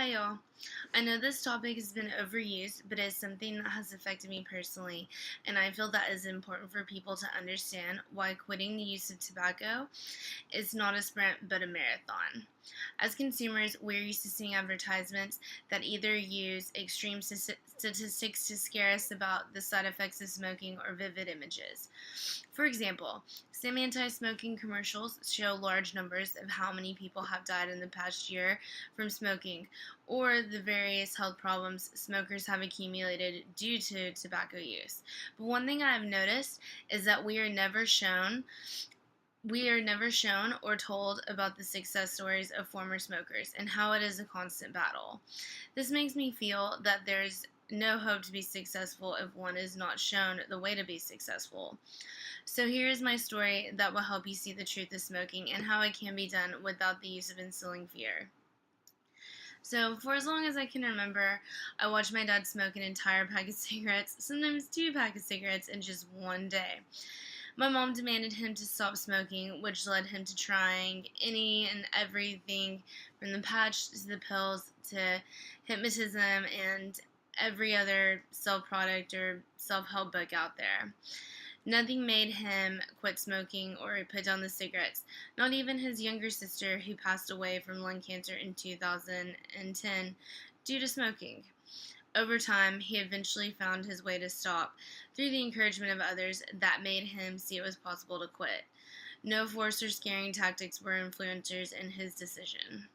Hi, y'all. I know this topic has been overused, but it's something that has affected me personally, and I feel that it's important for people to understand why quitting the use of tobacco is not a sprint but a marathon. As consumers, we're used to seeing advertisements that either use extreme statistics to scare us about the side effects of smoking or vivid images. For example, some anti smoking commercials show large numbers of how many people have died in the past year from smoking, or the various health problems smokers have accumulated due to tobacco use. But one thing I've noticed is that we are never shown or told about the success stories of former smokers and how it is a constant battle. This makes me feel that there's no hope to be successful if one is not shown the way to be successful. So here is my story that will help you see the truth of smoking and how it can be done without the use of instilling fear. So, for as long as I can remember, I watched my dad smoke an entire pack of cigarettes, sometimes two packs of cigarettes, in just one day. My mom demanded him to stop smoking, which led him to trying any and everything from the patch to the pills to hypnotism and every other self product or self help book out there. Nothing made him quit smoking or put down the cigarettes, not even his younger sister, who passed away from lung cancer in 2010 due to smoking. Over time, he eventually found his way to stop through the encouragement of others that made him see it was possible to quit. No force or scaring tactics were influencers in his decision.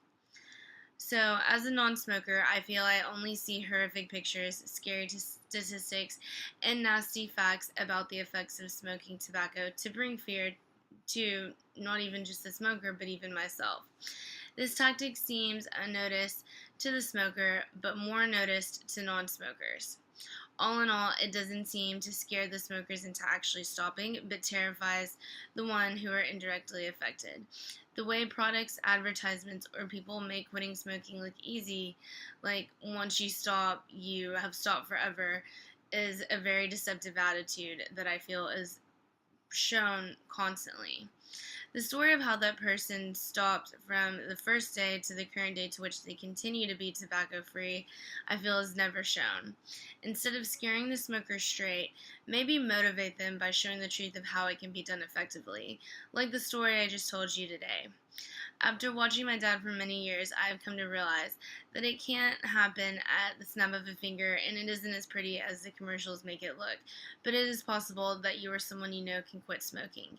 So, as a non smoker, I feel I only see horrific pictures, scary statistics, and nasty facts about the effects of smoking tobacco to bring fear to not even just the smoker, but even myself. This tactic seems unnoticed to the smoker, but more noticed to non smokers. All in all, it doesn't seem to scare the smokers into actually stopping, but terrifies the one who are indirectly affected. The way products, advertisements, or people make quitting smoking look easy, like once you stop, you have stopped forever, is a very deceptive attitude that I feel is shown constantly. The story of how that person stopped from the first day to the current day to which they continue to be tobacco free, I feel is never shown. Instead of scaring the smokers straight, maybe motivate them by showing the truth of how it can be done effectively, like the story I just told you today. After watching my dad for many years, I have come to realize that it can't happen at the snap of a finger, and it isn't as pretty as the commercials make it look. But it is possible that you or someone you know can quit smoking.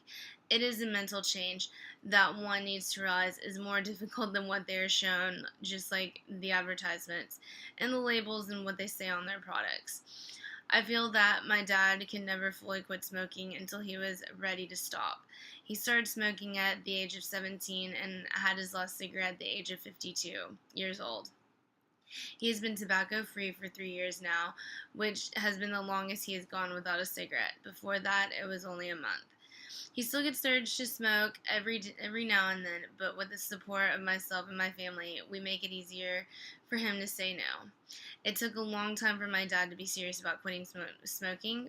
It is a mental change that one needs to realize is more difficult than what they are shown, just like the advertisements and the labels and what they say on their products. I feel that my dad can never fully quit smoking until he was ready to stop. He started smoking at the age of 17 and had his last cigarette at the age of 52 years old. He has been tobacco free for 3 years now, which has been the longest he has gone without a cigarette. Before that, it was only a month. He still gets the urge to smoke every now and then, but with the support of myself and my family, we make it easier for him to say no. It took a long time for my dad to be serious about quitting smoking,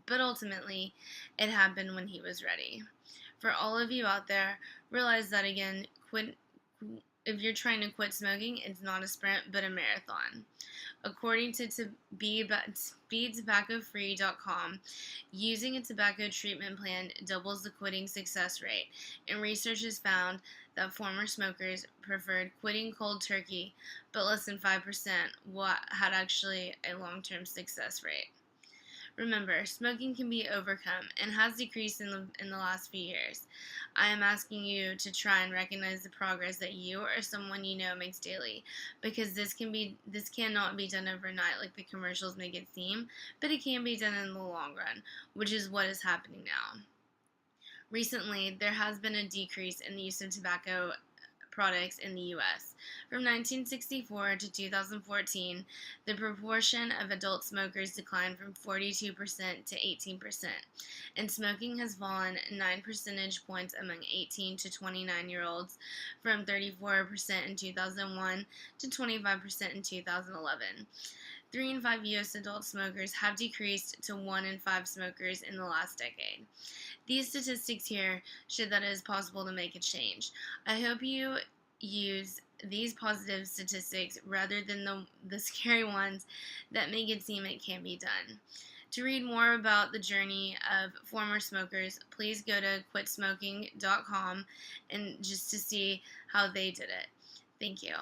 but ultimately, it happened when he was ready. For all of you out there, realize that again, quit. If you're trying to quit smoking, it's not a sprint but a marathon. According to BeTobaccoFree.com, using a tobacco treatment plan doubles the quitting success rate, and research has found that former smokers preferred quitting cold turkey, but less than 5% had actually a long-term success rate. Remember, smoking can be overcome and has decreased in the last few years. I am asking you to try and recognize the progress that you or someone you know makes daily, because this cannot be done overnight like the commercials make it seem, but it can be done in the long run, which is what is happening now. Recently, there has been a decrease in the use of tobacco products in the U.S. From 1964 to 2014, the proportion of adult smokers declined from 42% to 18%, and smoking has fallen 9 percentage points among 18 to 29-year-olds from 34% in 2001 to 25% in 2011. 3 in 5 U.S. adult smokers have decreased to 1 in 5 smokers in the last decade. These statistics here show that it is possible to make a change. I hope you use these positive statistics rather than the scary ones that make it seem it can't be done. To read more about the journey of former smokers, please go to quitsmoking.com and just to see how they did it. Thank you.